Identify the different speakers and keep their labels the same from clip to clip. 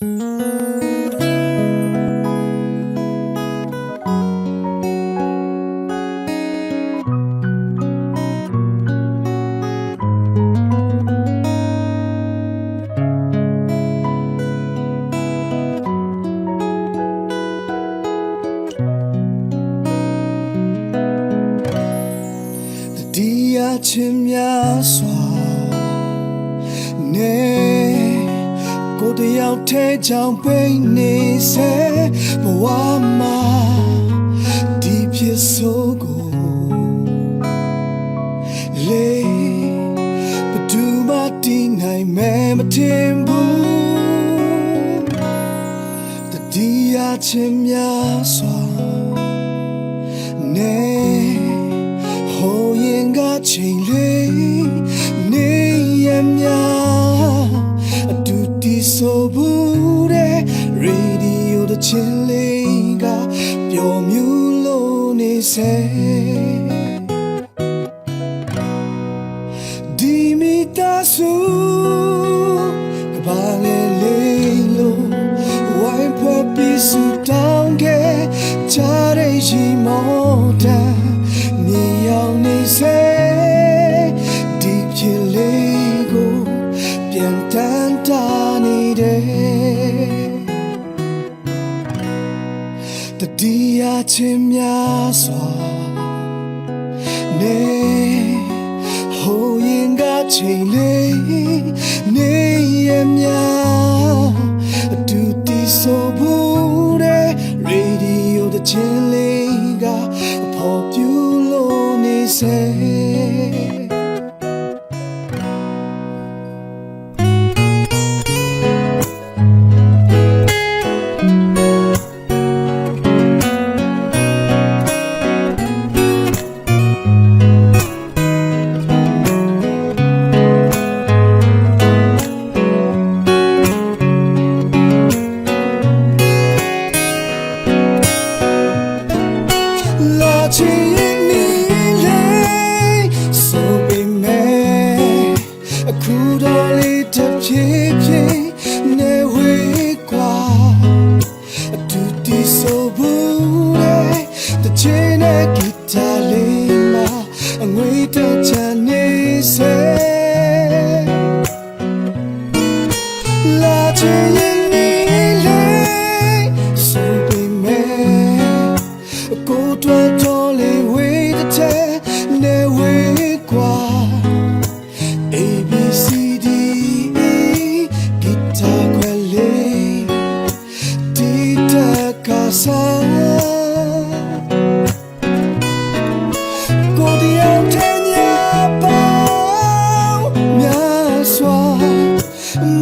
Speaker 1: ချင်းများစွာနေကိုတယောက်ထဲကြောင့်ပိတ်နေစေဘဝမှာဒီဖြစ်ဆိုးကိုလေဘသူမှတည်နိုင်မယ်မထင်ဘူးတတိယချင်းများစွာနေချိန်လေးနေရမြအတူတီဆိုဘူးတဲ့ရေဒီယိုတစ်ချင်းလေးကပျော်မြူးလို့နေစေဒီမီတာစုကဘာလေလေးလို့ဝိုင်းဖွဲ့ပြီးစူတောင်းခဲ့ကြတဲ့ရီမောတာမြေရောက်နေစေတန်တာနေတယ်တတိယချင်းများစွာနေဟိုရင်ကချိန်လေးနေရမြအတူတီဆိုဘူးတဲ့ရေဒီယိုတစ်ချင်းလေးကပေါ်ပြူလို့နေစေ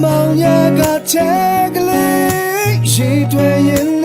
Speaker 1: မောင်ရကချက်ကလေးရှိတွေ့ရင်